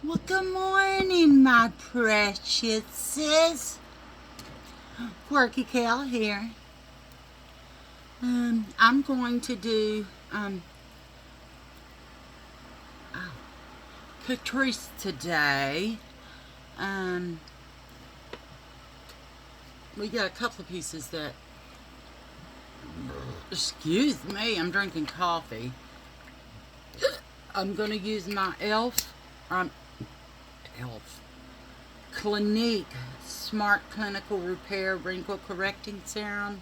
Well, good morning, my preciouses. Quirky Cal here. I'm going to do catrice today. Um, we got a couple of pieces that. Excuse me, I'm drinking coffee. I'm going to use my Elf Clinique Smart Clinical Repair Wrinkle Correcting Serum.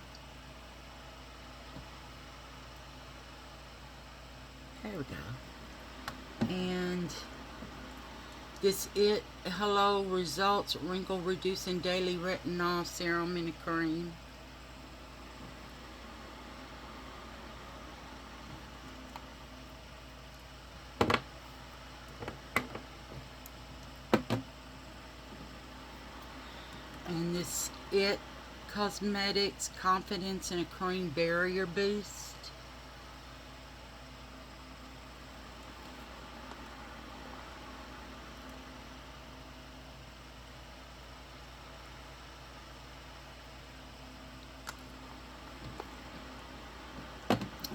There we go. And this Hello Results Wrinkle Reducing Daily Retinol Serum in a Cream. And this Cosmetics Confidence in a Cream Barrier Boost.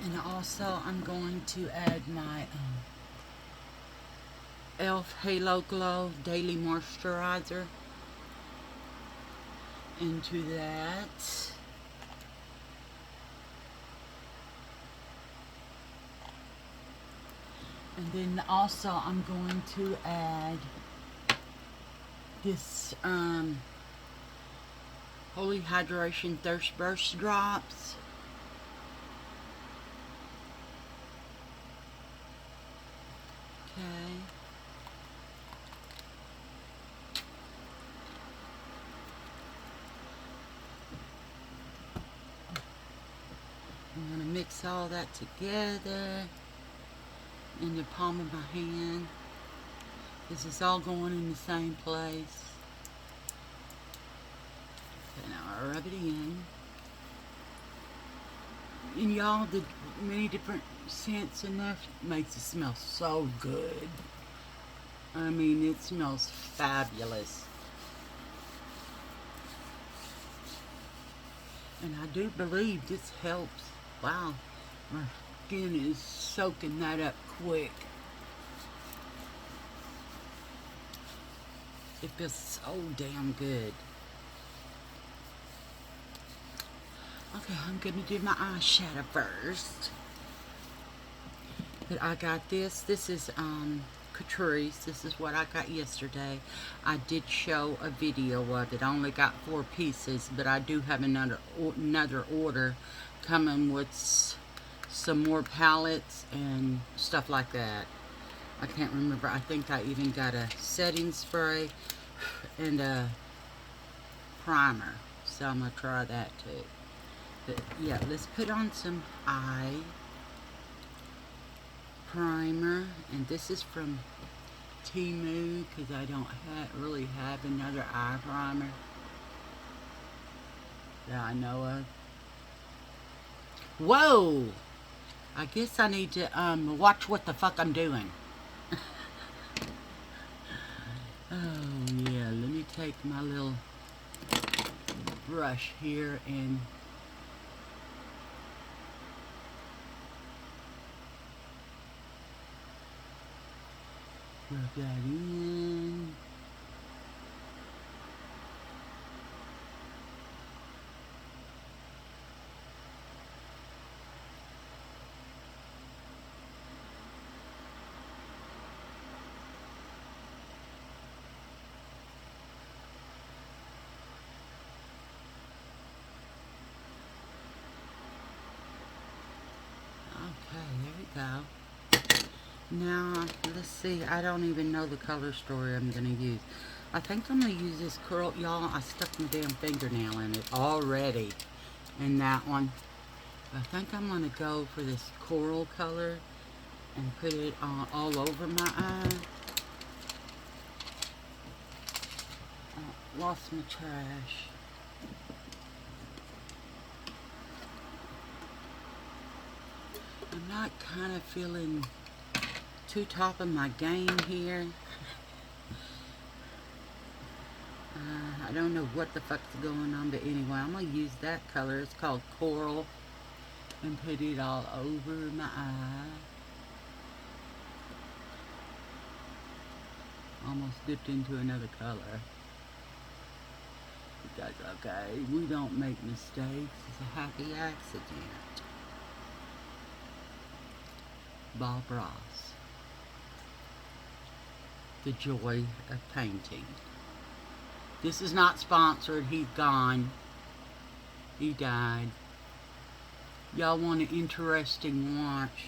And also I'm going to add my Elf Halo Glow Daily Moisturizer into that. And then also I'm going to add this Holy Hydration Thirst Burst Drops. Okay. I'm going to mix all that together in the palm of my hand. This is all going in the same place. Okay, now I rub it in. And y'all, the many different scents in there makes it smell so good. I mean, it smells fabulous. And I do believe this helps. Wow, my skin is soaking that up quick. It feels so damn good. Okay, I'm gonna do my eyeshadow first. But I got this. This is catrice. This is what I got yesterday. I did show a video of it. I only got 4 pieces, but I do have another order coming with some more palettes and stuff like that. I can't remember. I think I even got a setting spray and a primer. So I'm going to try that too. But yeah, let's put on some eye primer. And this is from Temu because I don't really have another eye primer that I know of. Whoa! I guess I need to watch what the fuck I'm doing. Oh yeah, let me take my little brush here and rub that in. Okay, there we go. Now, let's see. I don't even know the color story I'm going to use. I think I'm going to use this curl. Y'all, I stuck my damn fingernail in it already. In that one. I think I'm going to go for this coral color and put it all over my eye. Lost my trash. I'm not kind of feeling too top of my game here. I don't know what the fuck's going on, but anyway, I'm going to use that color. It's called Coral. And put it all over my eye. Almost dipped into another color. Because, okay, we don't make mistakes. It's a happy accident. Bob Ross. The joy of painting. This is not sponsored. He's gone. He died. Y'all want an interesting watch?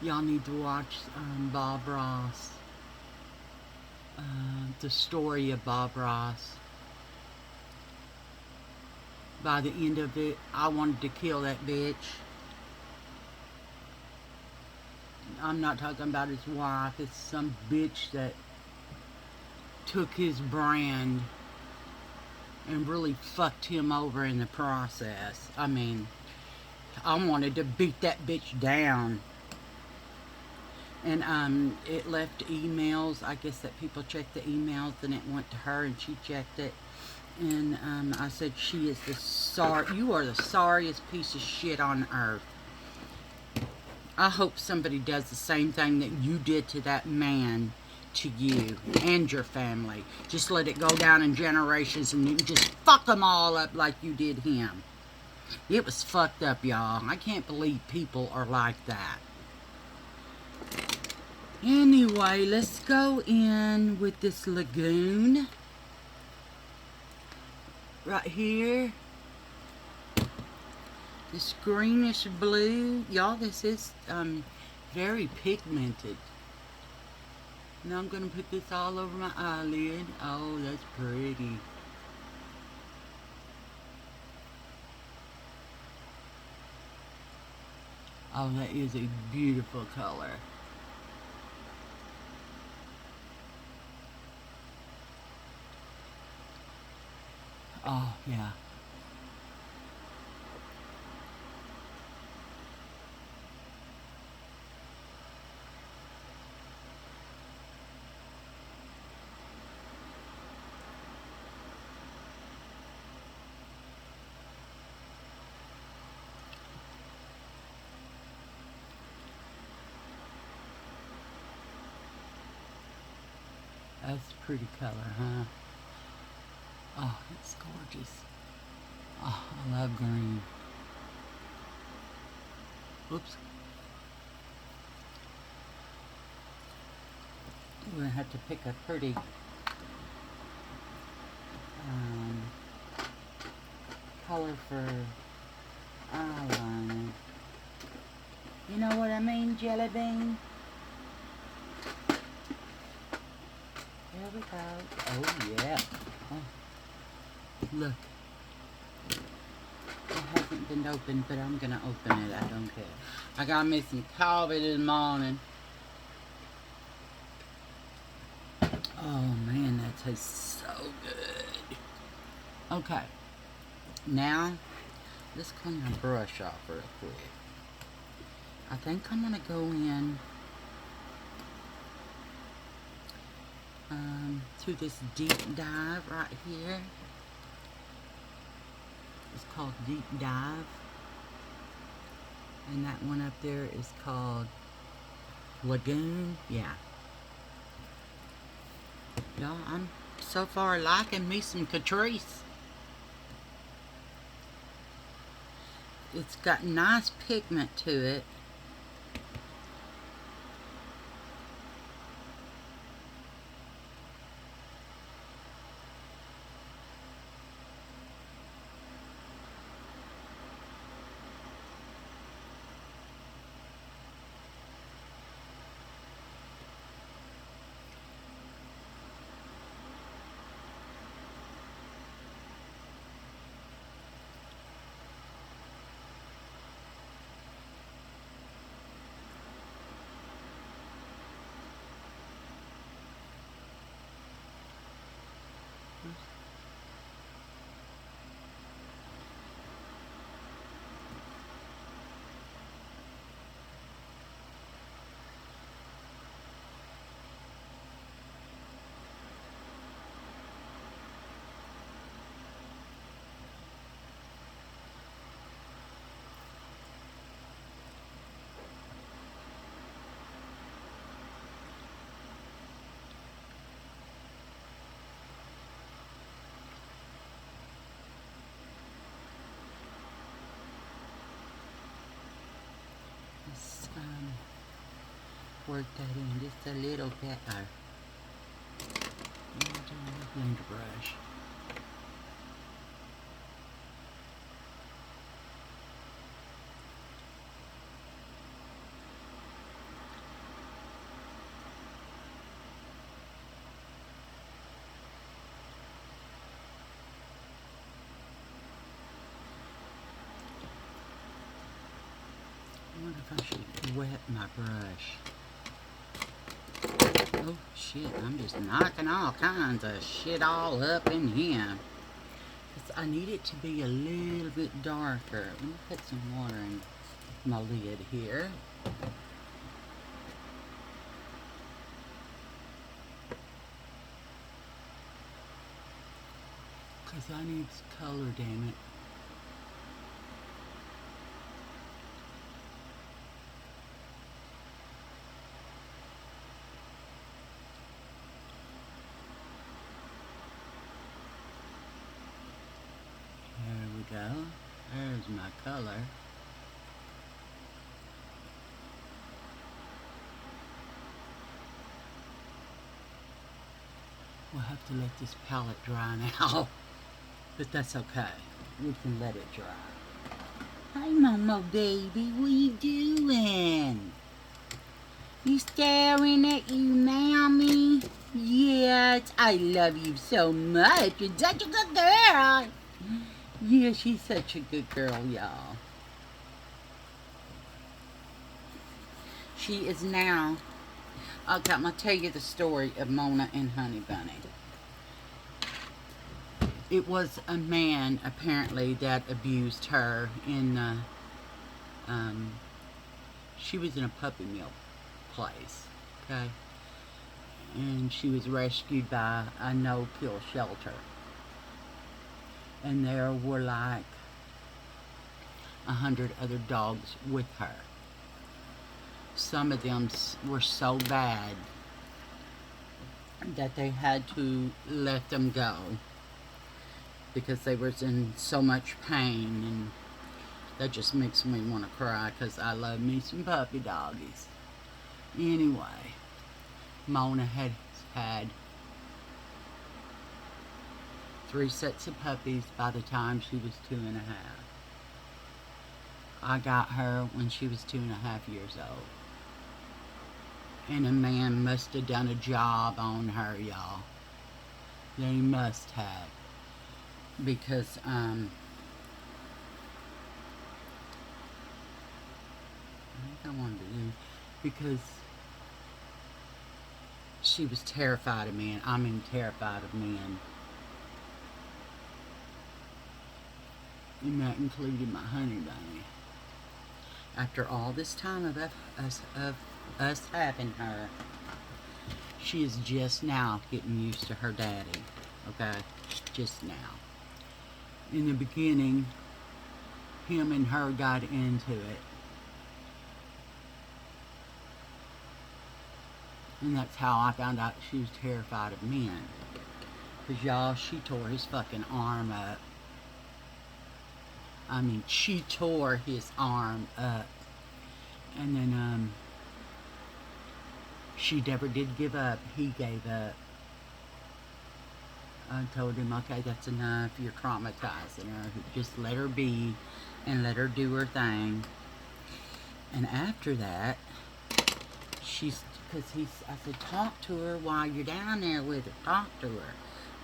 Y'all need to watch Bob Ross. The story of Bob Ross. By the end of it, I wanted to kill that bitch. I'm not talking about his wife. It's some bitch that took his brand and really fucked him over in the process. I mean, I wanted to beat that bitch down. And it left emails. I guess that people checked the emails, and it went to her, and she checked it. And I said, you are the sorriest piece of shit on earth. I hope somebody does the same thing that you did to that man to you and your family. Just let it go down in generations and you just fuck them all up like you did him. It was fucked up, y'all. I can't believe people are like that. Anyway, let's go in with this lagoon. Right here. This greenish blue. Y'all, this is very pigmented. Now I'm going to put this all over my eyelid. Oh, that's pretty. Oh, that is a beautiful color. Oh, yeah. That's a pretty color, huh? Oh, it's gorgeous. Oh, I love green. Oops. We're going to have to pick a pretty color for eyeliner. You know what I mean, Jelly Bean? There we go. Oh, yeah. Oh. Look. It hasn't been opened, but I'm going to open it. I don't care. I got me some coffee this morning. Oh, man, that tastes so good. Okay. Now, let's clean our brush off real quick. I think I'm going to go in to this deep dive right here. It's called Deep Dive. And that one up there is called Lagoon. Yeah. Y'all, I'm so far liking me some Catrice. It's got nice pigment to it. work that in just a little better. Blender brush. I wonder if I should wet my brush. Oh shit, I'm just knocking all kinds of shit all up in here. I need it to be a little bit darker. Let me put some water in my lid here. Because I need color, damn it. There we go. There's my color. We'll have to let this palette dry now. But that's okay. We can let it dry. Hi, Momo baby. What you doing? You staring at you, mommy? Yes, I love you so much. You're such a good girl. Yeah, she's such a good girl, y'all. She is now... Okay, I'm going to tell you the story of Mona and Honey Bunny. It was a man, apparently, that abused her in... she was in a puppy mill place, okay? And she was rescued by a no-kill shelter. And there were like 100 other dogs with her. Some of them were so bad that they had to let them go because they were in so much pain, and that just makes me want to cry because I love me some puppy doggies. Anyway, Mona had 3 sets of puppies by the time she was 2.5. I got her when she was 2.5 years old. And a man must have done a job on her, y'all. They must have. Because, I think I wanted to do, because she was terrified of men. I mean, terrified of men. And that included my Honey Bunny. After all this time of us having her, she is just now getting used to her daddy. Okay? Just now. In the beginning, him and her got into it. And that's how I found out she was terrified of men. Because, y'all, she tore his fucking arm up. I mean, she tore his arm up. And then, she never did give up. He gave up. I told him, okay, that's enough. You're traumatizing her. Just let her be and let her do her thing. And after that, because I said, talk to her while you're down there with her. Talk to her.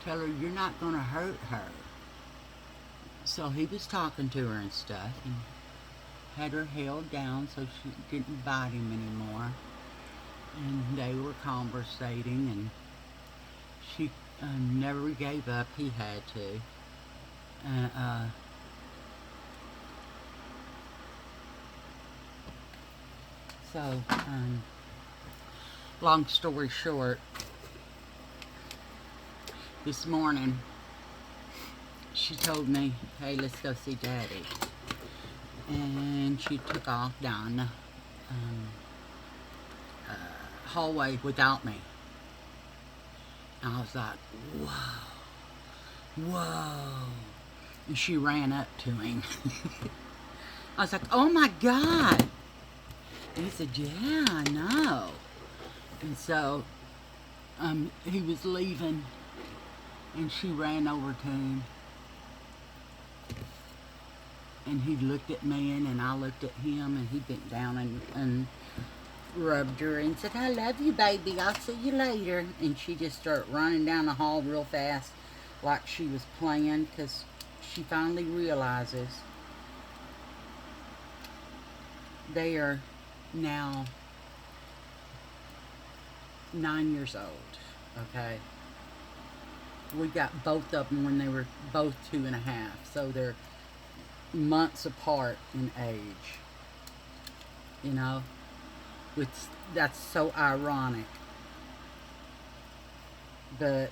Tell her you're not going to hurt her. So he was talking to her and stuff, and had her held down so she didn't bite him anymore. And they were conversating, and she never gave up. He had to. So, long story short, this morning, she told me, hey, let's go see Daddy. And she took off down the hallway without me. And I was like, whoa, whoa. And she ran up to him. I was like, oh my God. And he said, yeah, I know. And so he was leaving, and she ran over to him, and he looked at me, and I looked at him, and he bent down and rubbed her and said, "I love you, baby. I'll see you later." And she just started running down the hall real fast like she was playing, because she finally realizes they are now 9 years old, okay? We got both of them when they were both 2.5, so they're months apart in age, you know? Which, that's so ironic. But,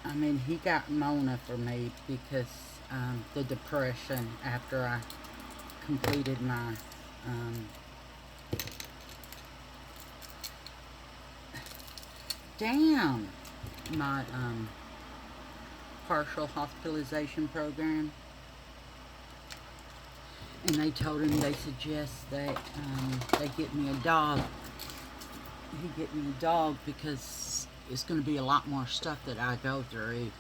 I mean, he got Mona for me because the depression after I completed my my partial hospitalization program. And they told him they suggest that they get me a dog. He get me a dog because it's going to be a lot more stuff that I go through,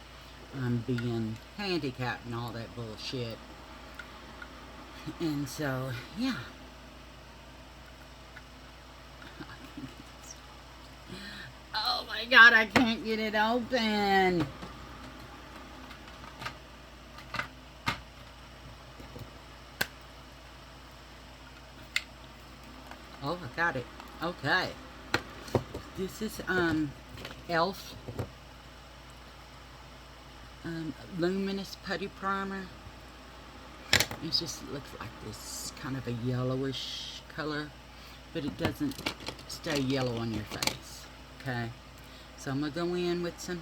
being handicapped and all that bullshit. And so, yeah. Oh my God, I can't get it open. Oh, I got it. Okay. This is Elf Luminous Putty Primer. It just looks like this kind of a yellowish color, but it doesn't stay yellow on your face. Okay, so I'm gonna go in with some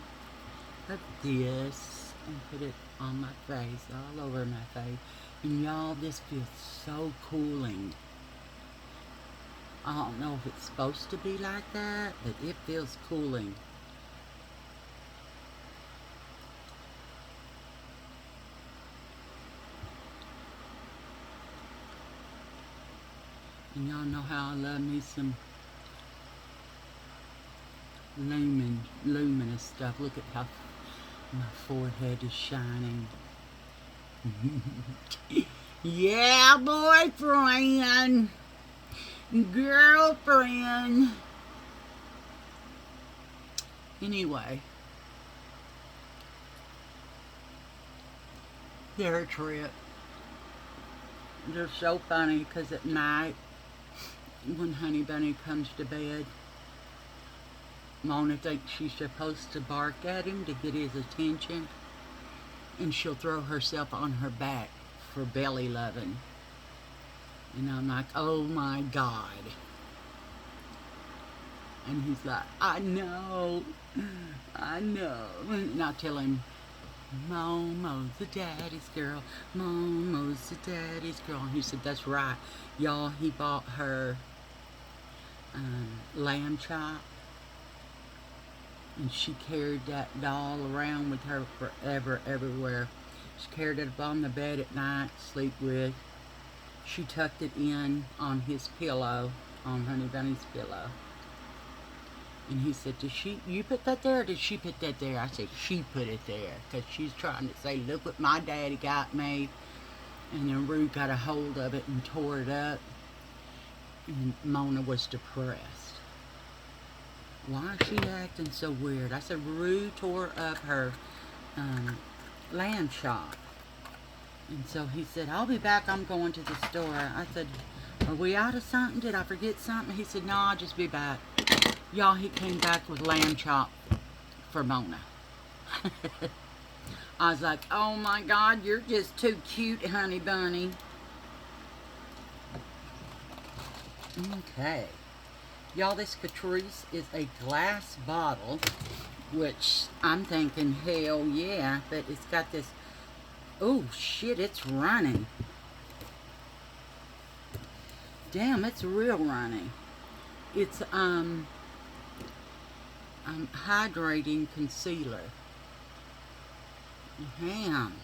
of this and put it on my face, all over my face. And y'all, this feels so cooling. I don't know if it's supposed to be like that, but it feels cooling. And y'all know how I love me some luminous stuff. Look at how my forehead is shining. Yeah, boyfriend. Girlfriend. Anyway, they're a trip. They're so funny because at night, when Honey Bunny comes to bed, Mona thinks she's supposed to bark at him to get his attention, and she'll throw herself on her back for belly loving. And I'm like, oh my God. And he's like, I know. And I tell him, Momo's the daddy's girl. Momo's the daddy's girl. And he said, that's right. Y'all, he bought her lamb chop. And she carried that doll around with her forever, everywhere. She carried it up on the bed at night to sleep with. She tucked it in on his pillow, on Honey Bunny's pillow. And he said, you put that there, or did she put that there? I said, she put it there, because she's trying to say, look what my daddy got me. And then Rue got a hold of it and tore it up. And Mona was depressed. Why is she acting so weird? I said, Rue tore up her lamb chop. And so he said, I'll be back, I'm going to the store. I said, are we out of something? Did I forget something? He said, no, I'll just be back. Y'all, he came back with lamb chop for Mona. I was like, oh my God, you're just too cute, Honey Bunny. Okay. Y'all, this Catrice is a glass bottle, which I'm thinking, hell yeah, but it's got this, oh shit, it's running. Damn, it's real running. It's hydrating concealer. Damn.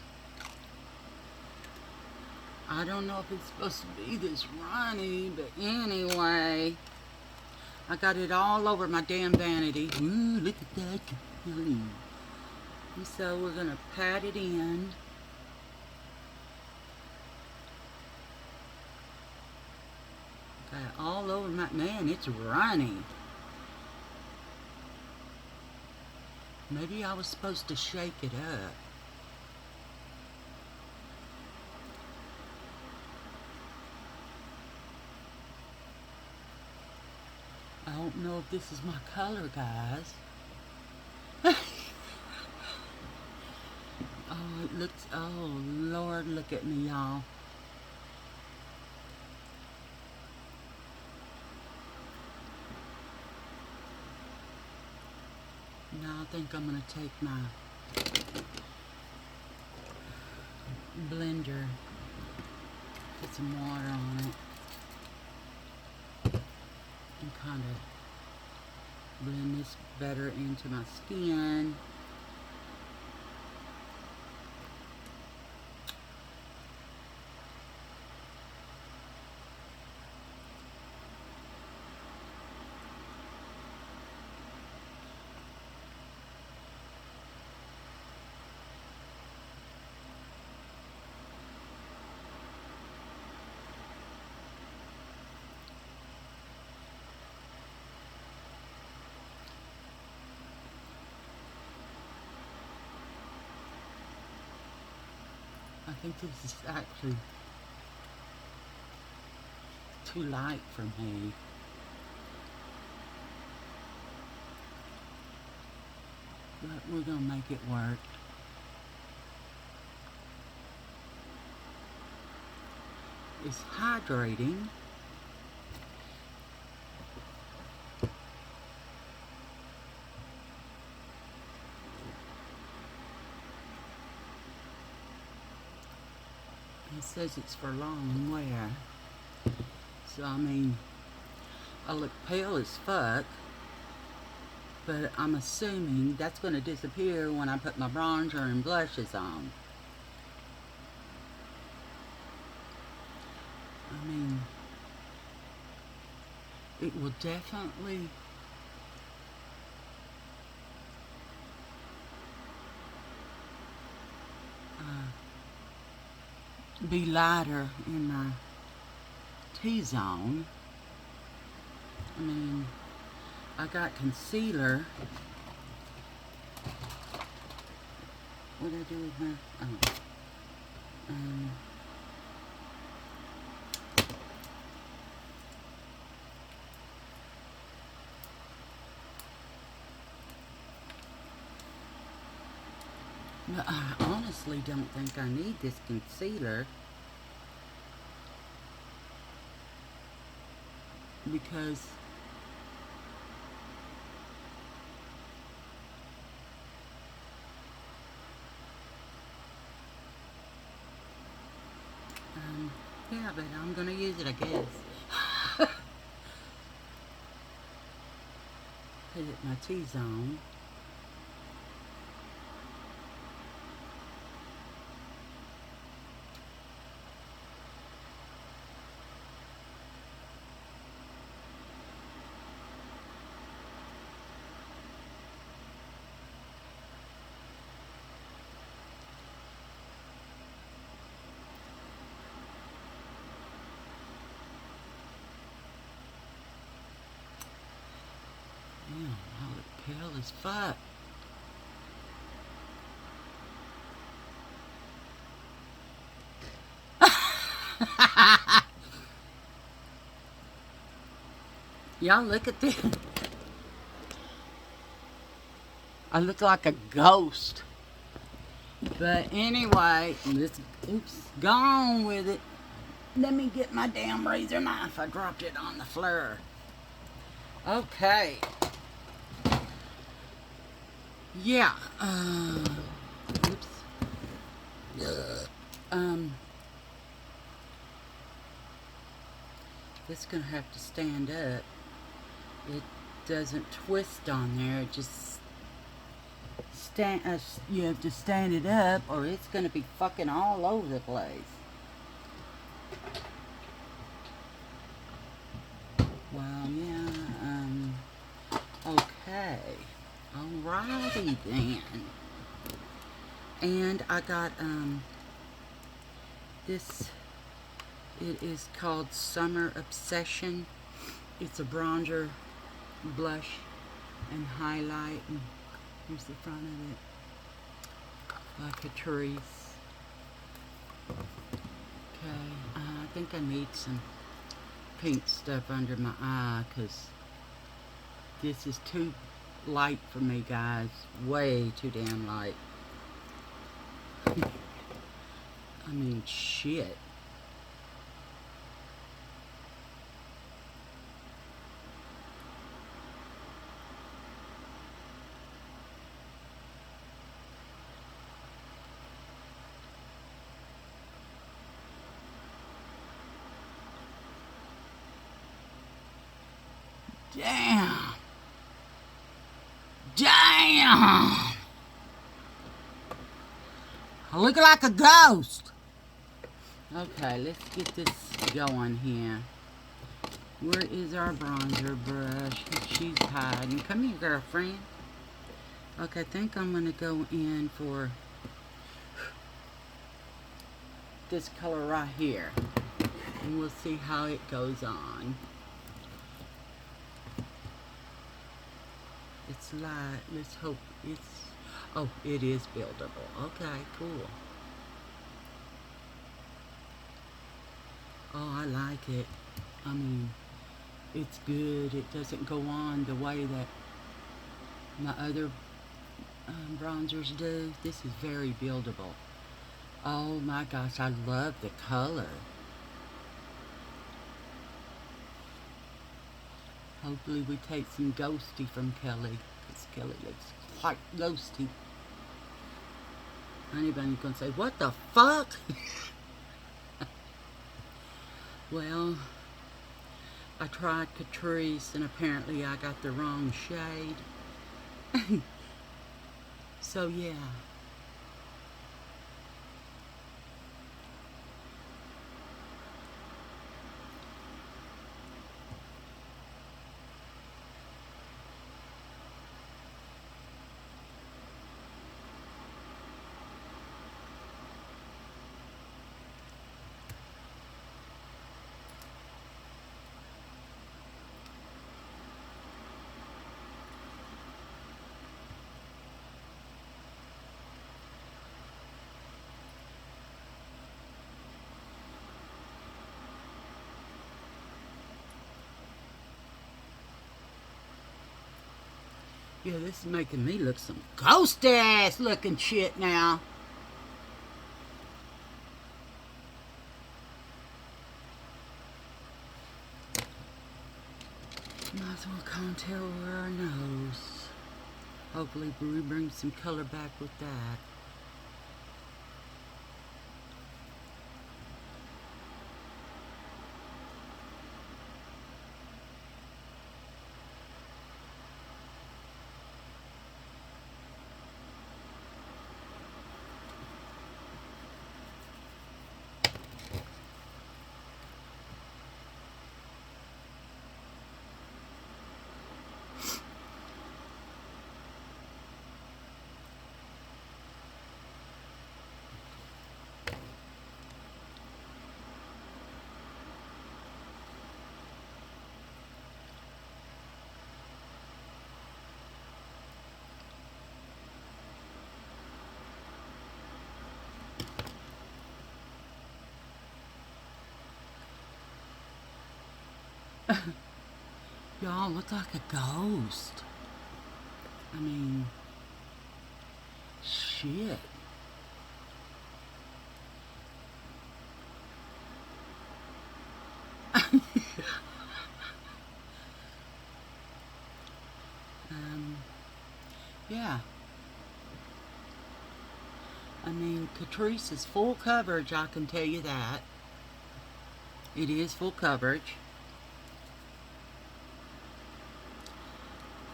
I don't know if it's supposed to be this runny, but anyway, I got it all over my damn vanity. Ooh, look at that. And so we're going to pat it in. Got it all over my... Man, it's runny. Maybe I was supposed to shake it up. I don't know if this is my color, guys. Oh, it looks... Oh, Lord, look at me, y'all. Now I think I'm going to take my blender, put some water on it, and kind of blend this better into my skin. I think this is actually too light for me. But we're going to make it work. It's hydrating. It says it's for long wear. So, I mean, I look pale as fuck. But I'm assuming that's going to disappear when I put my bronzer and blushes on. I mean, it will definitely be lighter in my T-zone. I mean, I got concealer. What did I do with my... Oh. But I honestly don't think I need this concealer. Because yeah, but I'm gonna use it, I guess. Put it in my T-zone. Damn, I look pale as fuck. Y'all look at this. I look like a ghost. But anyway, let's, go on with it. Let me get my damn razor knife. I dropped it on the floor. Okay. Yeah. Oops. It's gonna have to stand up. It doesn't twist on there. It just you have to stand it up, or it's gonna be fucking all over the place. Well, yeah. Okay, alrighty then. And I got this, it is called Summer Obsession. It's a bronzer, blush, and highlight. And here's the front of it, by Catrice. Okay, I think I need some pink stuff under my eye, because this is too light for me, guys. Way too damn light. I mean, shit. Damn. Damn. I look like a ghost. Okay, let's get this going here. Where is our bronzer brush? She's hiding. Come here, girlfriend. Okay, I think I'm going to go in for this color right here. And we'll see how it goes on. It's light. Let's hope it's... Oh, it is buildable. Okay, cool. Oh, I like it. I mean, it's good. It doesn't go on the way that my other bronzers do. This is very buildable. Oh my gosh, I love the color. Hopefully we take some ghosty from Kelly, because Kelly looks quite ghosty. Anybody's gonna say, what the fuck? Well, I tried Catrice and apparently I got the wrong shade. So yeah. Yeah, this is making me look some ghost ass looking shit now. Might as well contour our nose. Hopefully we bring some color back with that. Y'all look like a ghost. I mean, shit. Yeah. I mean, Catrice is full coverage, I can tell you that. It is full coverage.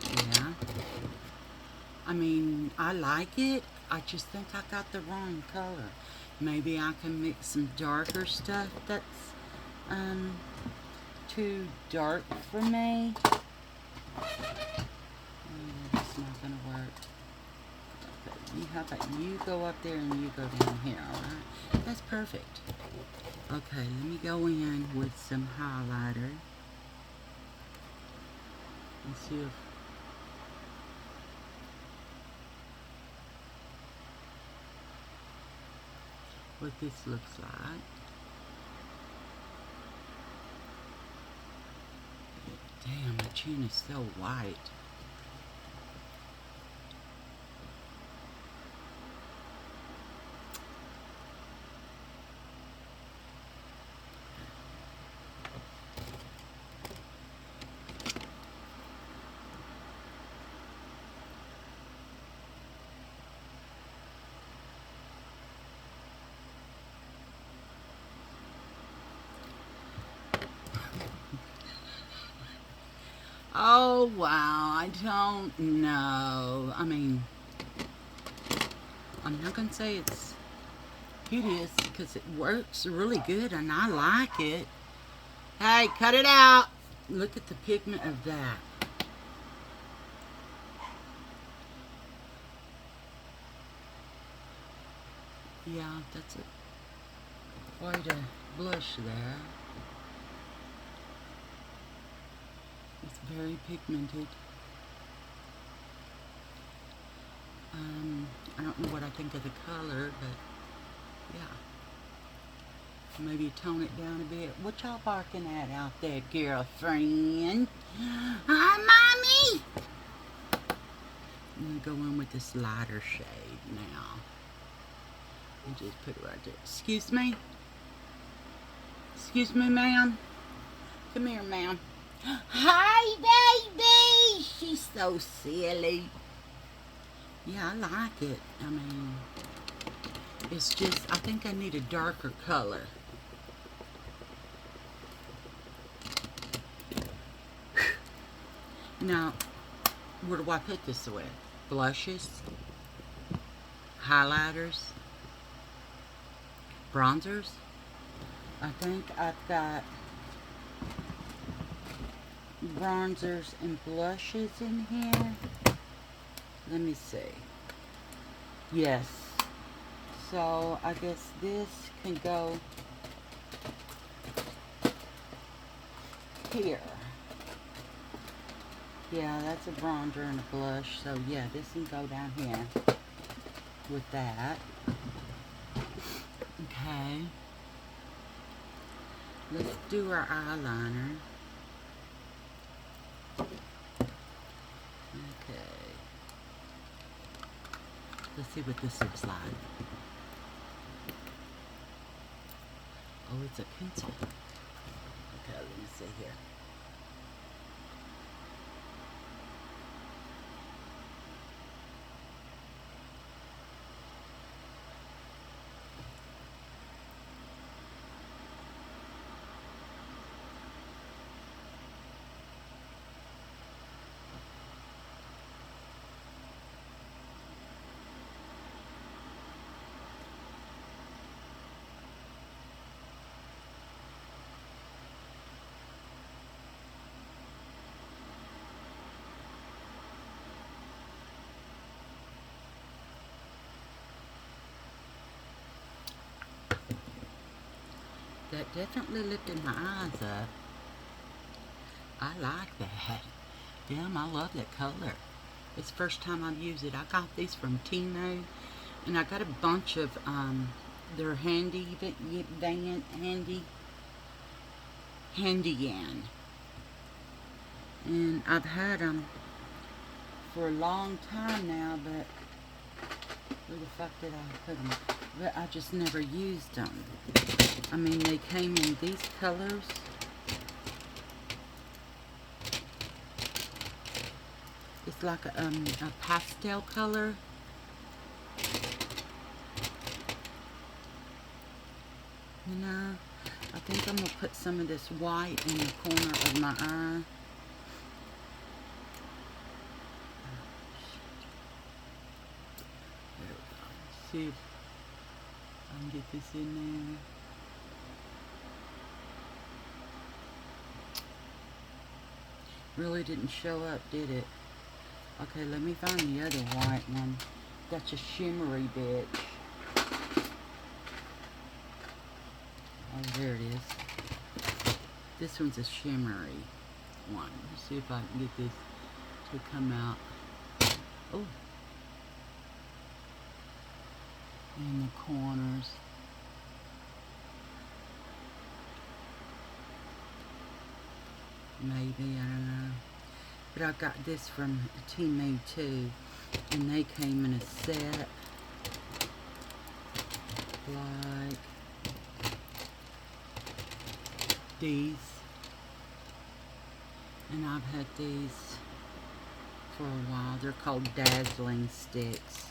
Yeah. I mean, I like it. I just think I got the wrong color. Maybe I can mix some darker stuff that's too dark for me. how about you go up there and you go down here, alright? That's perfect. Okay, let me go in with some highlighter. And see if what this looks like. Damn, my chin is so white. Oh, wow, I don't know. I mean, I'm not going to say it's hideous because it works really good and I like it. Hey, cut it out. Look at the pigment of that. Yeah, that's quite a blush there. It's very pigmented. I don't know what I think of the color, but yeah. Maybe tone it down a bit. What y'all barking at out there, girlfriend? Hi, Mommy! I'm gonna go in with this lighter shade now. And just put it right there. Excuse me? Excuse me, ma'am? Come here, ma'am. Hi, baby! She's so silly. Yeah, I like it. I mean, it's just, I think I need a darker color. Now, where do I put this with? Blushes? Highlighters? Bronzers? I think I've got bronzers and blushes in here. Let me see. Yes. So I guess this can go here. Yeah, that's a bronzer and a blush. So yeah, this can go down here with that. Okay. Let's do our eyeliner. Okay. Let's see what this looks like. Oh, it's a pencil. Okay, let me see here. That definitely lifted my eyes up. I like that. Damn, I love that color. It's the first time I've used it. I got these from Timo, and I got a bunch of their handy yan. And I've had them for a long time now, but where the fuck did I put them? But I just never used them. I mean, they came in these colors. It's like a pastel color. You know, I think I'm going to put some of this white in the corner of my eye. There we go. See if I can get this in there. Really didn't show up, did it? Okay, let me find the other white one. That's a shimmery bitch. Oh, there it is. This one's a shimmery one. Let's see if I can get this to come out. Oh. In the corners. Maybe, I don't know. But I got this from Teammade too. And they came in a set. Like these. And I've had these for a while. They're called dazzling sticks.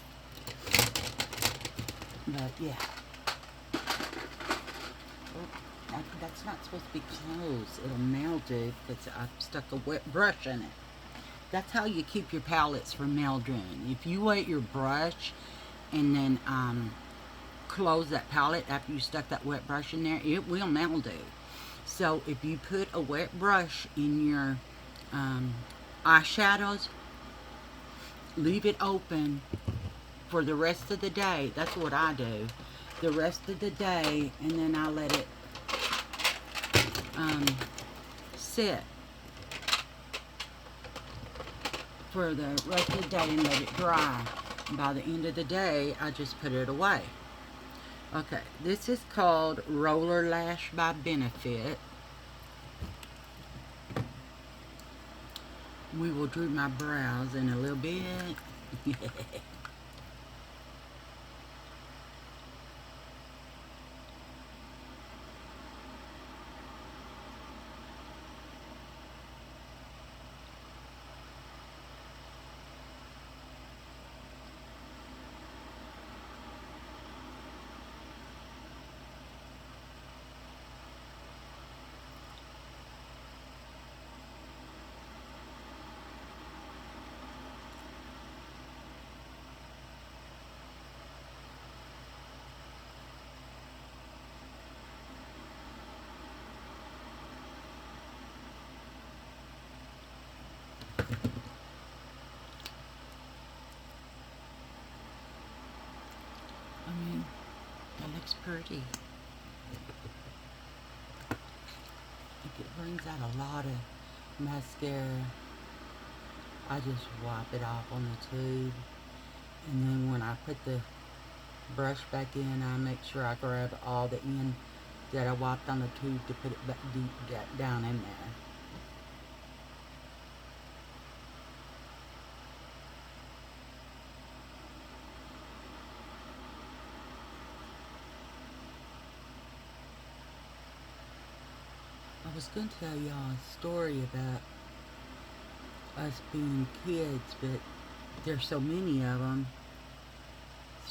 But yeah. Oh, that's not supposed to be closed. It'll mildew because I stuck a wet brush in it. That's how you keep your palettes from mildewing. If you wet your brush and then close that palette after you stuck that wet brush in there, it will mildew. So if you put a wet brush in your eyeshadows, leave it open for the rest of the day. That's what I do. The rest of the day, and then I let it sit for the rest of the day and let it dry. And by the end of the day, I just put it away. Okay, this is called Roller Lash by Benefit. We will do my brows in a little bit. I mean, that looks pretty. I think it brings out a lot of mascara. I just wipe it off on the tube, and then when I put the brush back in, I make sure I grab all the end that I wiped on the tube to put it back deep down in there. I was going to tell y'all a story about us being kids, but there's so many of them.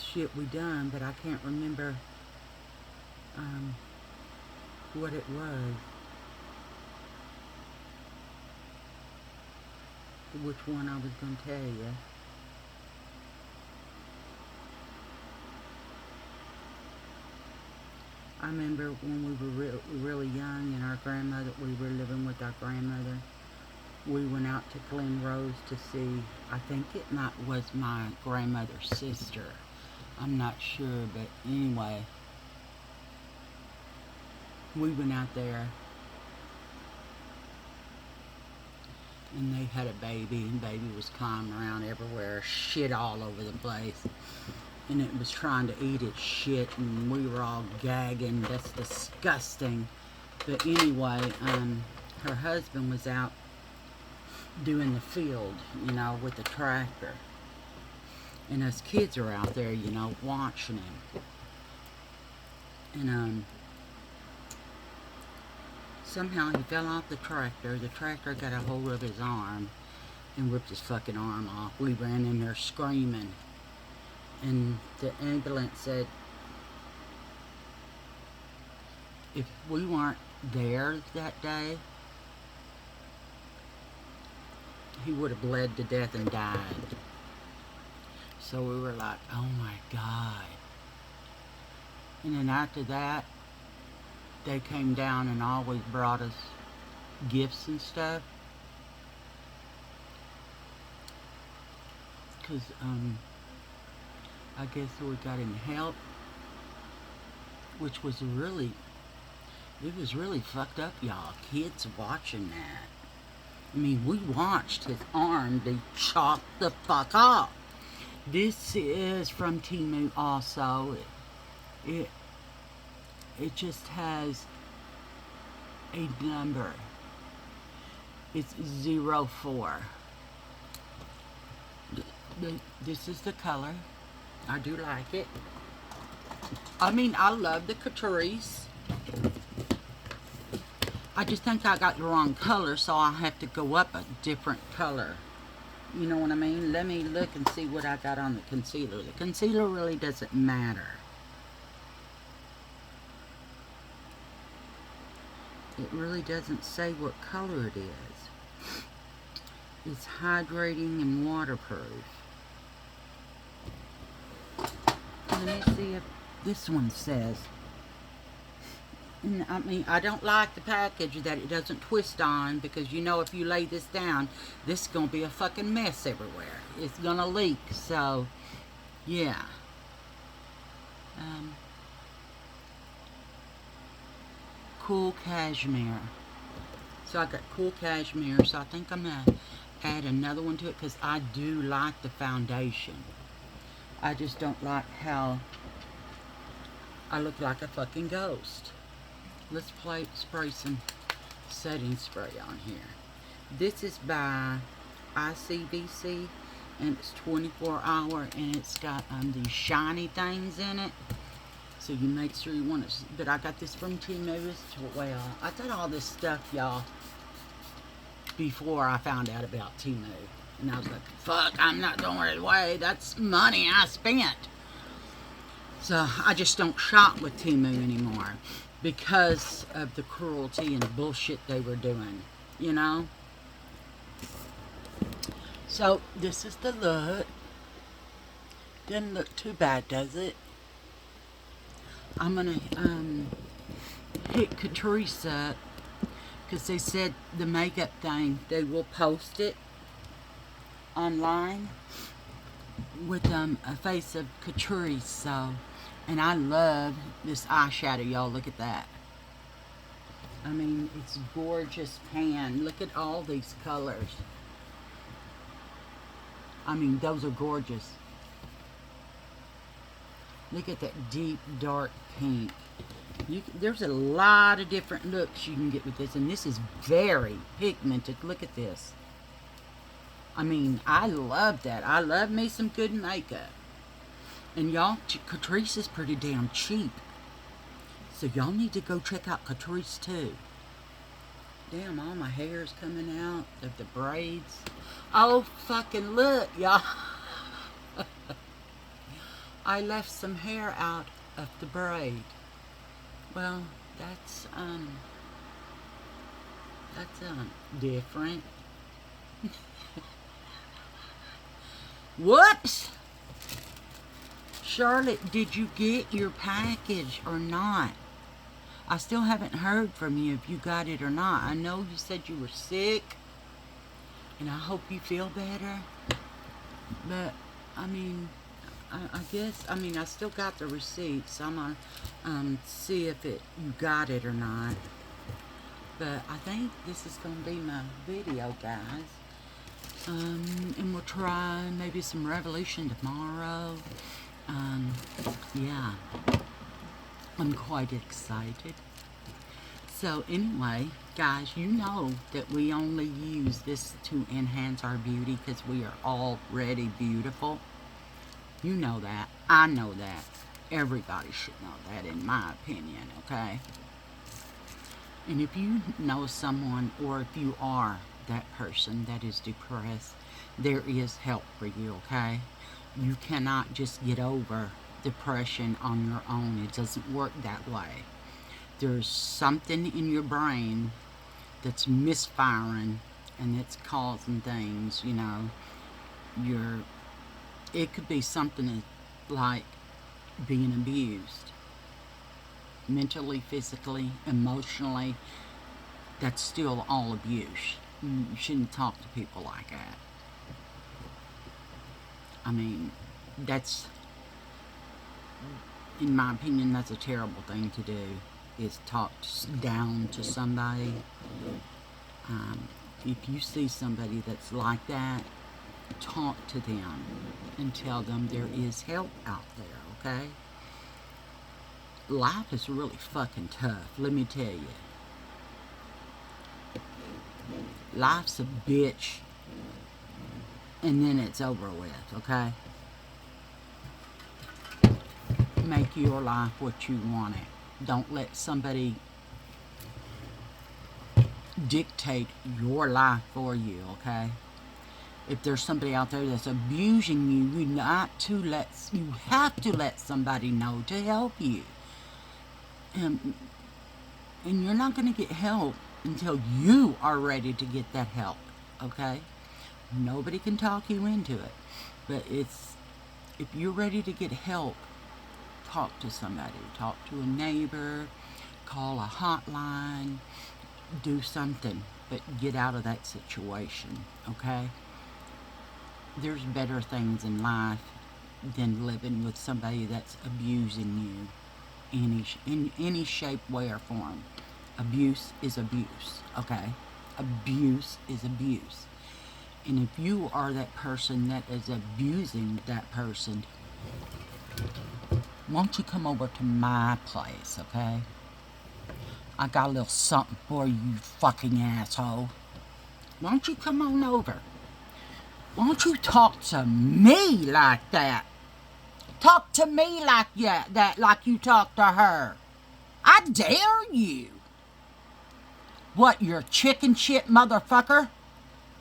Shit we done, but I can't remember what it was. Which one I was going to tell you. I remember when we were really young and we were living with our grandmother. We went out to Glen Rose to see, I think it was my grandmother's sister. I'm not sure, but anyway, we went out there and they had a baby, and baby was climbing around everywhere, shit all over the place. And it was trying to eat its shit, and we were all gagging. That's disgusting. But anyway, her husband was out doing the field, with the tractor. And us kids are out there, watching him. And somehow he fell off the tractor. The tractor got a hold of his arm and ripped his fucking arm off. We ran in there screaming. And the ambulance said, if we weren't there that day, he would have bled to death and died. So we were like, oh my God. And then after that, they came down and always brought us gifts and stuff. Because, I guess we got him help, which was really, it was really fucked up, y'all. Kids watching that. I mean, we watched his arm be chopped the fuck off. This is from Temu also. It, it just has a number. It's 04. This is the color. I do like it. I mean, I love the catrice. I just think I got the wrong color, so I have to go up a different color. You know what I mean? Let me look and see what I got on the concealer. The concealer really doesn't matter. It really doesn't say what color it is. It's hydrating and waterproof. Let me see if this one says. I mean, I don't like the package that it doesn't twist on, because you know if you lay this down, this is going to be a fucking mess everywhere. It's going to leak, so, yeah. Cool cashmere. So I got cool cashmere, so I think I'm going to add another one to it, because I do like the foundation. I just don't like how I look like a fucking ghost. Let's spray some setting spray on here. This is by ICVC, and it's 24 hour, and it's got these shiny things in it. So you make sure you want it. But I got this from Temu. Well, I did all this stuff, y'all, before I found out about Temu. And I was like, fuck, I'm not throwing it away. That's money I spent. So I just don't shop with Temu anymore, because of the cruelty and the bullshit they were doing, you know? So, this is the look. Doesn't look too bad, does it? I'm gonna hit Catrice up, because they said the makeup thing, they will post it online with a face of Catrice, so... And I love this eyeshadow, y'all. Look at that. I mean, it's gorgeous pan. Look at all these colors. I mean, those are gorgeous. Look at that deep, dark pink. There's a lot of different looks you can get with this. And this is very pigmented. Look at this. I mean, I love that. I love me some good makeup. And y'all, Catrice is pretty damn cheap. So y'all need to go check out Catrice too. Damn, all my hair is coming out of the braids. Oh, fucking look, y'all. I left some hair out of the braid. Well, that's different. What? Charlotte, did you get your package or not? I still haven't heard from you if you got it or not. I know you said you were sick, and I hope you feel better. But, I mean, I guess, I mean, I still got the receipt, so I'm going to see if you got it or not. But I think this is going to be my video, guys. And we'll try maybe some Revolution tomorrow. Yeah, I'm quite excited. So anyway, guys, you know that we only use this to enhance our beauty, because we are already beautiful. You know that. I know that. Everybody should know that, in my opinion, okay? And if you know someone, or if you are that person that is depressed, there is help for you, okay? You cannot just get over depression on your own. It doesn't work that way. There's something in your brain that's misfiring, and it's causing things, you know. It could be something like being abused. Mentally, physically, emotionally. That's still all abuse. You shouldn't talk to people like that. I mean, that's in my opinion, that's a terrible thing to do, is talk down to somebody. If you see somebody that's like that, talk to them and tell them there is help out there, okay? Life is really fucking tough, let me tell you. Life's a bitch, and then it's over with, okay? Make your life what you want it. Don't let somebody dictate your life for you, okay? If there's somebody out there that's abusing you, you have to let somebody know to help you. And you're not going to get help until you are ready to get that help, okay? Nobody can talk you into it. But if you're ready to get help, talk to somebody. Talk to a neighbor, call a hotline, do something, but get out of that situation, okay? There's better things in life than living with somebody that's abusing you in any shape, way, or form. Abuse is abuse, okay? Abuse is abuse. And if you are that person that is abusing that person, won't you come over to my place, okay? I got a little something for you, fucking asshole. Won't you come on over? Won't you talk to me like that? Talk to me like that, like you talk to her. I dare you. What, you're a chicken shit motherfucker?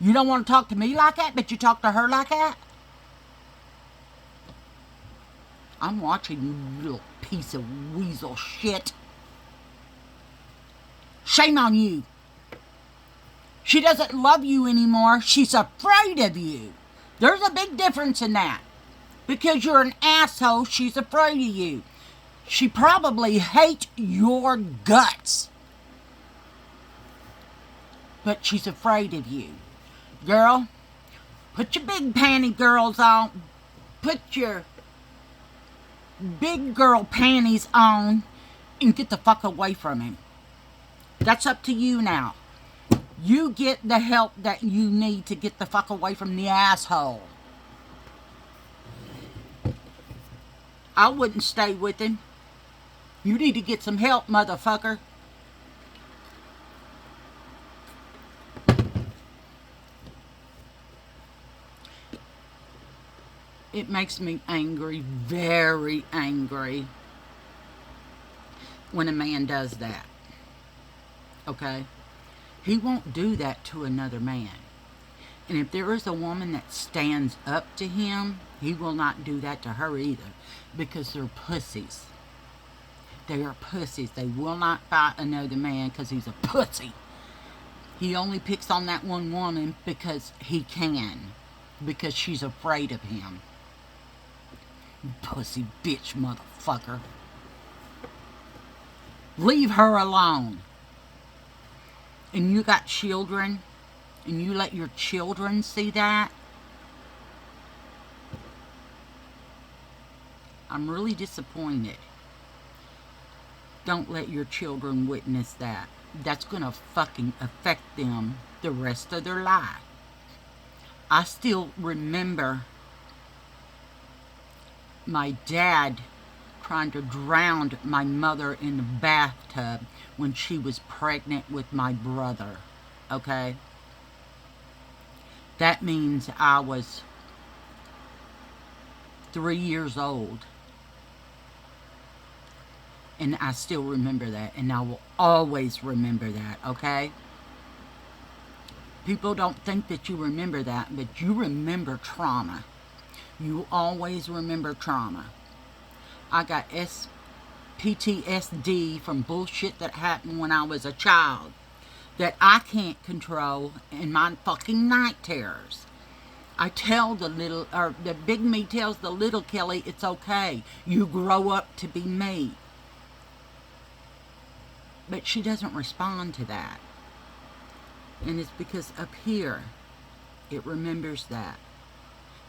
You don't want to talk to me like that, but you talk to her like that? I'm watching you, little piece of weasel shit. Shame on you. She doesn't love you anymore. She's afraid of you. There's a big difference in that. Because you're an asshole, she's afraid of you. She probably hates your guts. But she's afraid of you. Girl, put your big panty girls on. Put your big girl panties on and get the fuck away from him. That's up to you now. You get the help that you need to get the fuck away from the asshole. I wouldn't stay with him. You need to get some help, motherfucker. It makes me angry, very angry, when a man does that. Okay? He won't do that to another man. And if there is a woman that stands up to him, he will not do that to her either. Because they're pussies. They are pussies. They will not fight another man because he's a pussy. He only picks on that one woman because he can. Because she's afraid of him. Pussy bitch motherfucker. Leave her alone. And you got children, and you let your children see that, I'm really disappointed. Don't let your children witness that. That's gonna fucking affect them the rest of their life. I still remember my dad trying to drown my mother in the bathtub when she was pregnant with my brother, okay? That means I was 3 years old. And I still remember that, and I will always remember that, okay? People don't think that you remember that, but you remember trauma. You always remember trauma. I got PTSD from bullshit that happened when I was a child that I can't control in my fucking night terrors. I tell the big me tells the little Kelly, it's okay. You grow up to be me. But she doesn't respond to that. And it's because up here, it remembers that.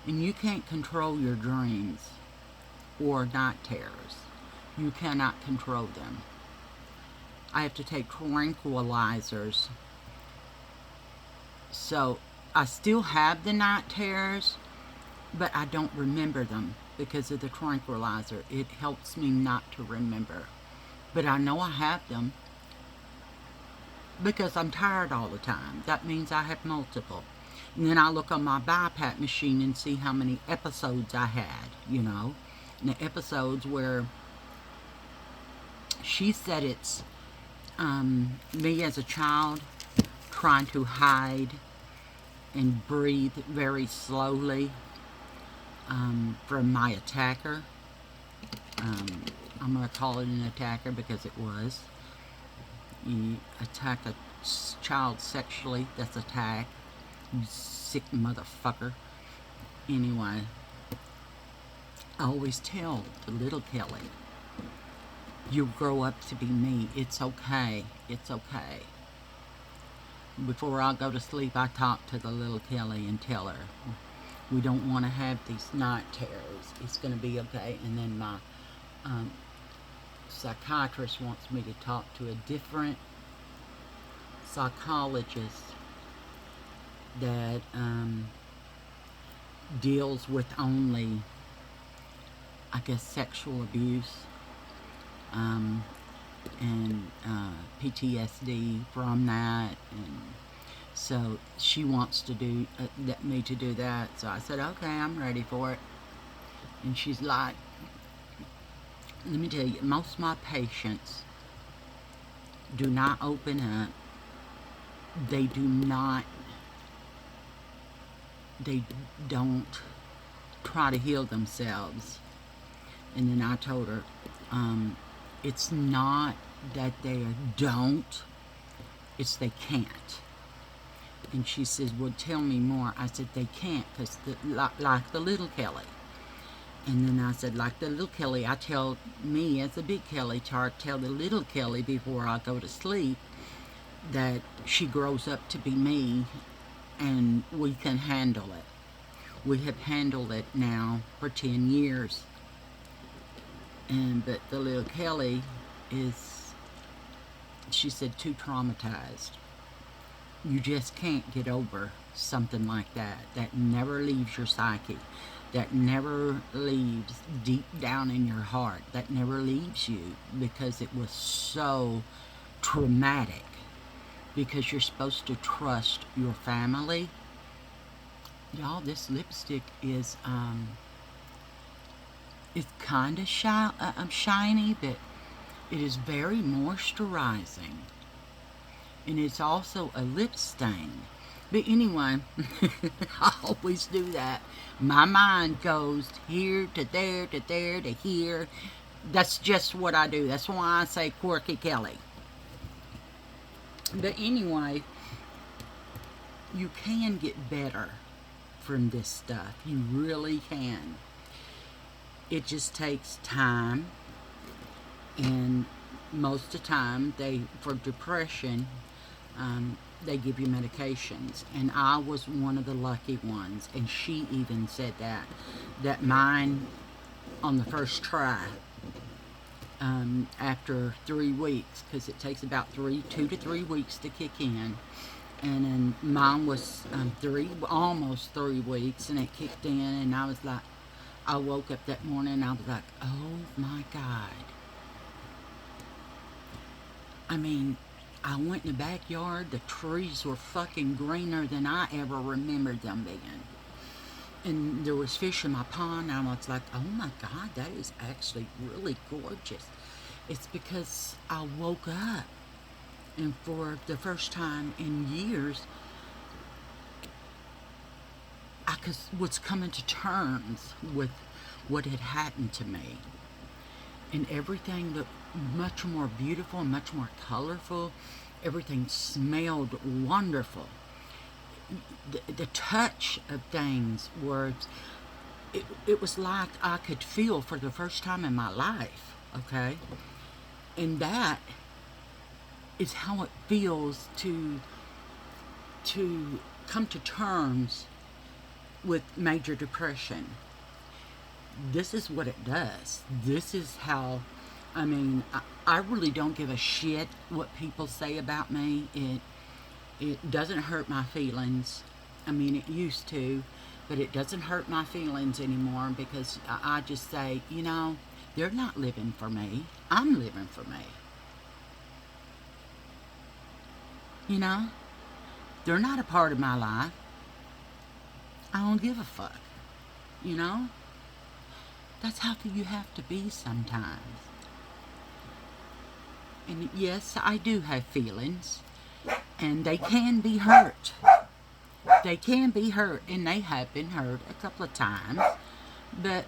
And you can't control your dreams. or night terrors. You cannot control them. I have to take tranquilizers. So I still have the night terrors, but I don't remember them because of the tranquilizer. It helps me not to remember. But I know I have them because I'm tired all the time. That means I have multiple. And then I look on my BiPAP machine and see how many episodes I had, you know. And the episodes where she said it's me as a child trying to hide and breathe very slowly from my attacker. I'm going to call it an attacker because it was. You attack a child sexually, that's attack. You sick motherfucker. Anyway, I always tell the little Kelly, you'll grow up to be me. It's okay. It's okay. Before I go to sleep, I talk to the little Kelly and tell her, we don't want to have these night terrors. It's going to be okay. And then my psychiatrist wants me to talk to a different psychologist that deals with only, I guess, sexual abuse and PTSD from that. And so she wants to do me to do that. So I said, okay, I'm ready for it. And she's like, let me tell you, most of my patients do not open up. They don't try to heal themselves. And then I told her, it's not that they don't, it's they can't. And she says, well, tell me more. I said, they can't, because like the little Kelly. And then I said, like the little Kelly, I tell me as a big Kelly, tell the little Kelly before I go to sleep that she grows up to be me and we can handle it. We have handled it now for 10 years. But the little Kelly is, she said, too traumatized. You just can't get over something like that. That never leaves your psyche. That never leaves deep down in your heart. That never leaves you because it was so traumatic. Because you're supposed to trust your family. Y'all, this lipstick is it's kind of shiny, but it is very moisturizing. And it's also a lip stain. But anyway, I always do that. My mind goes here to there to there to here. That's just what I do. That's why I say Quirky Kelly. But anyway, you can get better from this stuff. You really can. It just takes time. And most of the time, for depression, they give you medications. And I was one of the lucky ones. And she even said that mine, on the first try, after 3 weeks, because it takes about 2 to 3 weeks to kick in. And then mine was almost 3 weeks, and it kicked in, and I was like, I woke up that morning, and I was like, oh my God. I mean, I went in the backyard, the trees were fucking greener than I ever remembered them being. And there was fish in my pond, and I was like, oh my God, that is actually really gorgeous. It's because I woke up, and for the first time in years, I was coming to terms with what had happened to me. And everything looked much more beautiful and much more colorful. Everything smelled wonderful. The touch of things it was like I could feel for the first time in my life, okay? And that is how it feels to come to terms with major depression. this is what it does. This is how, I mean, I really don't give a shit what people say about me. It doesn't hurt my feelings. I mean, it used to, but it doesn't hurt my feelings anymore because I just say, you know, they're not living for me. I'm living for me. You know? They're not a part of my life. I don't give a fuck. You know? That's how you have to be sometimes. And yes, I do have feelings. And they can be hurt. They can be hurt. And they have been hurt a couple of times. But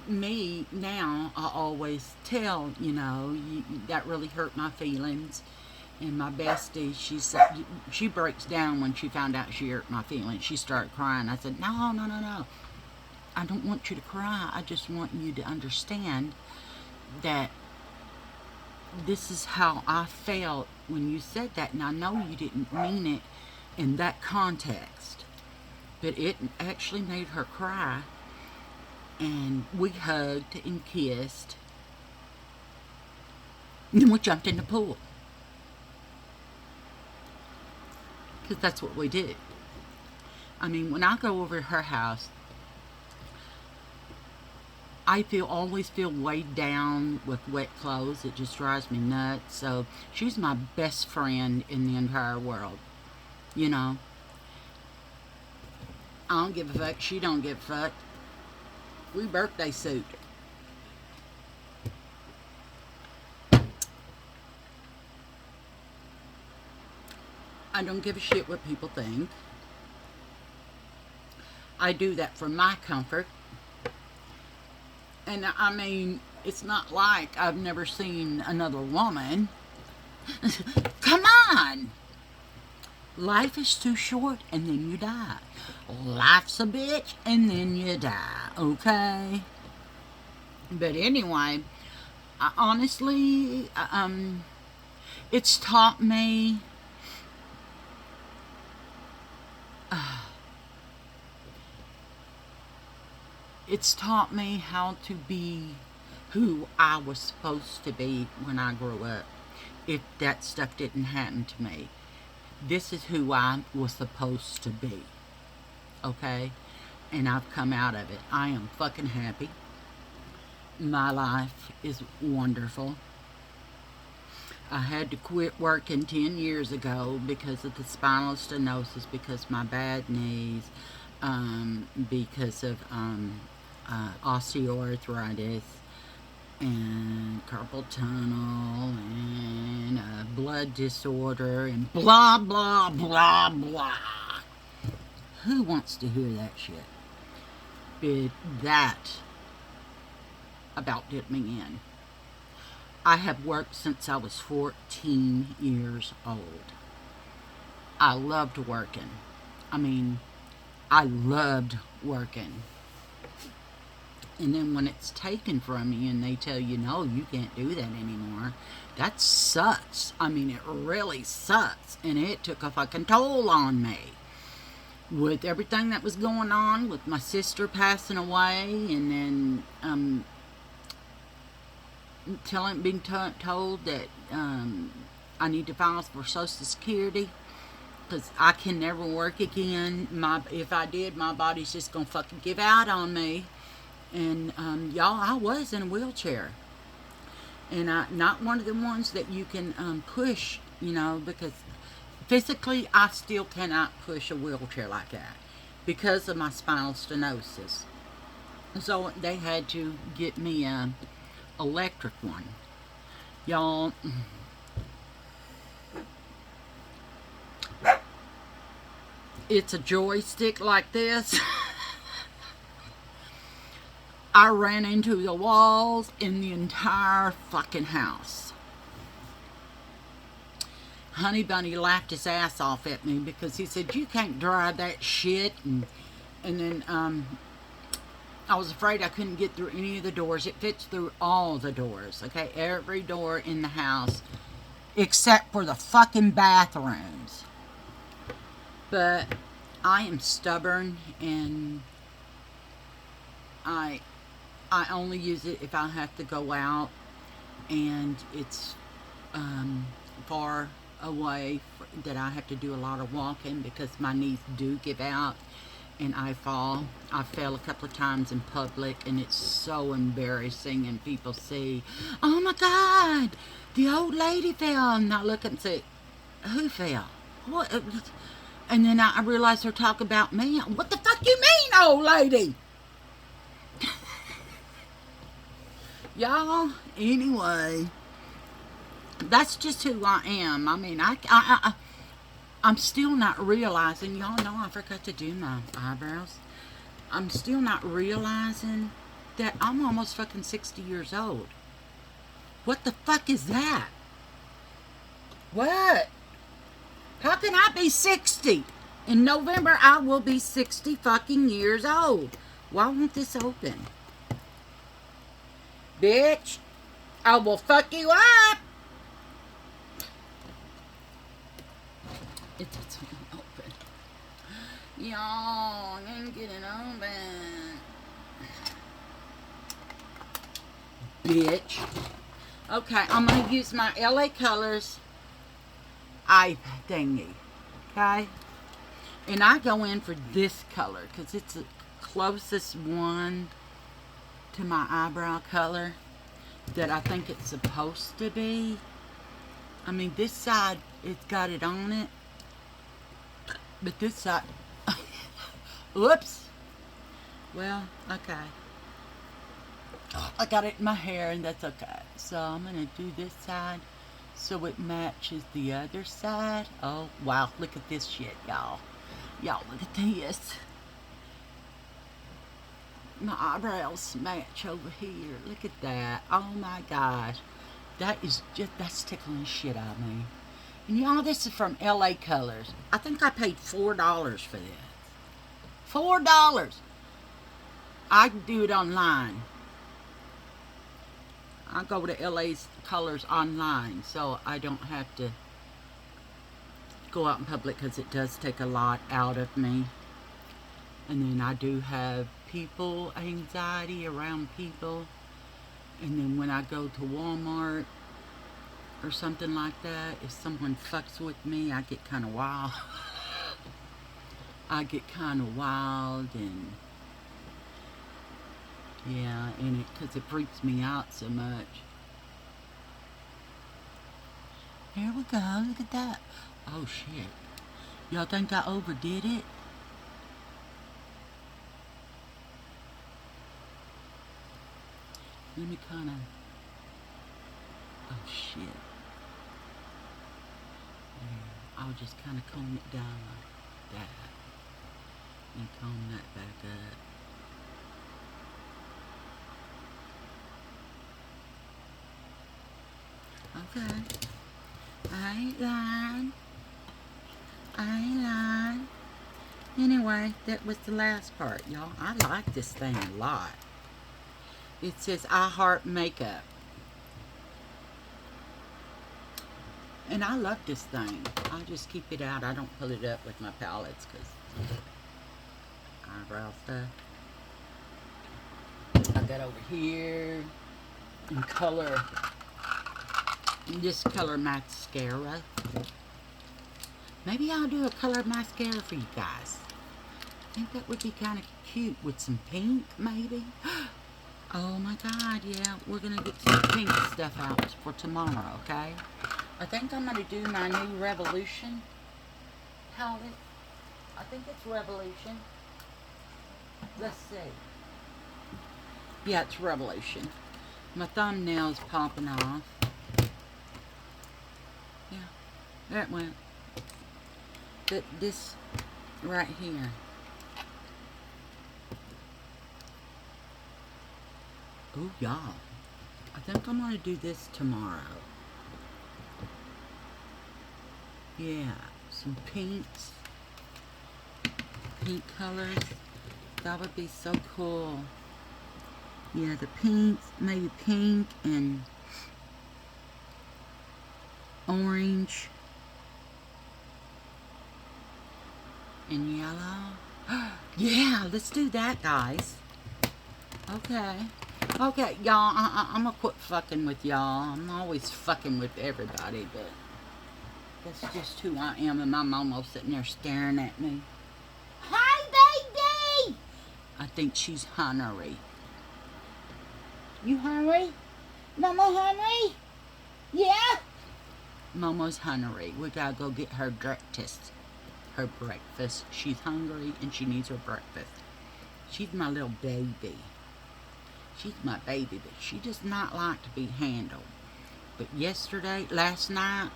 me, now, I always tell, you know, that really hurt my feelings. And my bestie, she breaks down when she found out she hurt my feelings. She started crying. I said, no, no, no, no. I don't want you to cry. I just want you to understand that this is how I felt when you said that. And I know you didn't mean it in that context. But it actually made her cry. And we hugged and kissed. And then we jumped in the pool. Because that's what we did. I mean, when I go over to her house, I always feel weighed down with wet clothes. It just drives me nuts. So she's my best friend in the entire world. You know. I don't give a fuck. She don't give a fuck. We birthday suit. I don't give a shit what people think. I do that for my comfort. And I mean, it's not like I've never seen another woman. Come on! Life is too short and then you die. Life's a bitch and then you die, okay? But anyway, honestly, it's taught me it's taught me how to be who I was supposed to be when I grew up. If that stuff didn't happen to me, this is who I was supposed to be. Okay? And I've come out of it. I am fucking happy. My life is wonderful. I had to quit working 10 years ago because of the spinal stenosis, because of my bad knees, because of osteoarthritis and carpal tunnel and a blood disorder and blah, blah, blah, blah. Who wants to hear that shit? But that about did me in. I have worked since I was 14 years old. I loved working. I mean, I loved working. And then when it's taken from you and they tell you, no, you can't do that anymore, that sucks. I mean, it really sucks. And it took a fucking toll on me. With everything that was going on, with my sister passing away, and then being told that I need to file for Social Security because I can never work again. If I did, my body's just gonna fucking give out on me. And y'all, I was in a wheelchair, and not one of the ones that you can push, you know, because physically I still cannot push a wheelchair like that because of my spinal stenosis. So they had to get me a electric one. Y'all, it's a joystick like this. I ran into the walls in the entire fucking house. Honey Bunny laughed his ass off at me because he said, you can't drive that shit. And then I was afraid I couldn't get through any of the doors. It fits through all the doors, okay? Every door in the house except for the fucking bathrooms. But I am stubborn, and I I only use it if I have to go out and it's far away that I have to do a lot of walking because my knees do give out and I fall. I fell a couple of times in public and it's so embarrassing and people see, oh my God, the old lady fell, and I look and say, who fell? What? And then I realize they're talking about me. What the fuck you mean, old lady? Y'all, anyway, that's just who I am. I mean, I'm still not realizing, y'all know I forgot to do my eyebrows. I'm still not realizing that I'm almost fucking 60 years old. What the fuck is that? What? How can I be 60? In November, I will be 60 fucking years old. Why won't this open? Bitch, I will fuck you up. It doesn't open. Y'all, I didn't get it open. Bitch. Okay, I'm going to use my LA Colors eye thingy. Okay? And I go in for this color because it's the closest one to my eyebrow color that I think it's supposed to be. I mean, this side, it's got it on it. But this side, whoops. Well, okay. I got it in my hair and that's okay. So I'm going to do this side so it matches the other side. Oh, wow. Look at this shit, y'all. Y'all, look at this. My eyebrows match over here. Look at that. Oh my gosh. That is just, that's tickling shit out of me. And y'all, this is from LA Colors. I think I paid $4 for this. $4. I can do it online. I go to LA Colors online, so I don't have to go out in public because it does take a lot out of me. And then I do have people anxiety around people. And then when I go to Walmart or something like that, if someone fucks with me, I get kind of wild. I get kind of wild and yeah, and because it freaks me out so much. Here we go, look at that. Oh shit. Y'all think I overdid it? Let me kind of, oh shit. Yeah, I'll just kind of comb it down like that. And comb that back up. Okay. I ain't lying. I ain't lying. Anyway, that was the last part, y'all. I like this thing a lot. It says I Heart Makeup. And I love this thing. I just keep it out. I don't pull it up with my palettes because eyebrow stuff. I got over here in color. This color mascara. Maybe I'll do a color mascara for you guys. I think that would be kind of cute with some pink, maybe. Oh my God, yeah, we're gonna get some pink stuff out for tomorrow, okay? I think I'm gonna do my new Revolution palette. I think it's Revolution. Let's see. Yeah, it's Revolution. My thumbnail's popping off. Yeah, there it went. But this right here. Oh, y'all. I think I'm going to do this tomorrow. Yeah, some pinks. Pink colors. That would be so cool. Yeah, the pinks, maybe pink and orange and yellow. Yeah, let's do that, guys. Okay. Okay, y'all, I'm gonna quit fucking with y'all. I'm always fucking with everybody, but that's just who I am, and my mama's sitting there staring at me. Hi, baby! I think she's hungry. You hungry? Mama hungry? Yeah? Mama's hungry. We gotta go get her breakfast. Her breakfast. She's hungry and she needs her breakfast. She's my little baby. She's my baby, but she does not like to be handled. But last night,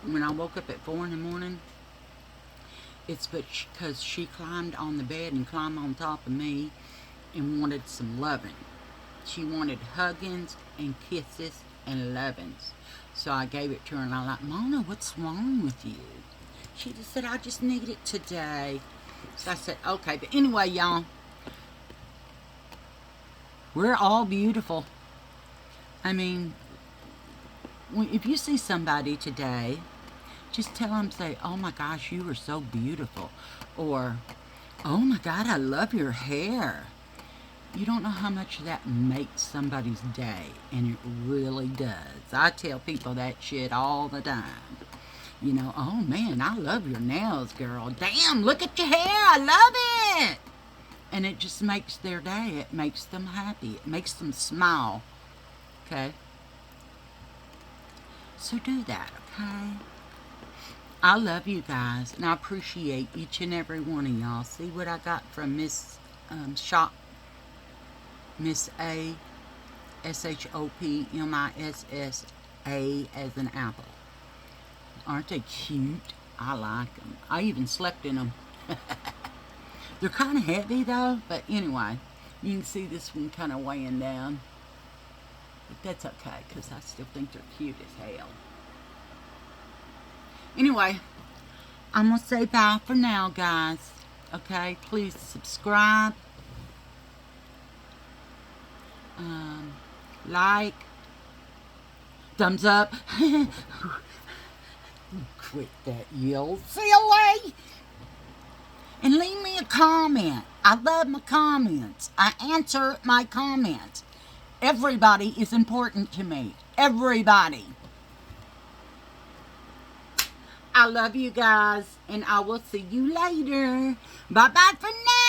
when I woke up at 4 in the morning, it's because she climbed on the bed and climbed on top of me and wanted some loving. She wanted huggings and kisses and lovings. So I gave it to her and I'm like, Mona, what's wrong with you? She just said, I just need it today. So I said, okay. But anyway, y'all, we're all beautiful. I mean, if you see somebody today, just tell them, say, oh my gosh, you are so beautiful. Or, oh my God, I love your hair. You don't know how much that makes somebody's day, and it really does. I tell people that shit all the time. You know, oh man, I love your nails, girl. Damn, look at your hair, I love it. And it just makes their day. It makes them happy. It makes them smile. Okay? So do that, okay? I love you guys, and I appreciate each and every one of y'all. See what I got from Miss Shop, Miss A, SHOPMISSA as an apple. Aren't they cute? I like them. I even slept in them. They're kind of heavy though, but anyway, you can see this one kind of weighing down. But that's okay, because I still think they're cute as hell. Anyway, I'm going to say bye for now, guys. Okay, please subscribe. Like. Thumbs up. Quit that yell, silly. And leave me a comment. I love my comments. I answer my comments. Everybody is important to me. Everybody. I love you guys, and I will see you later. Bye-bye for now.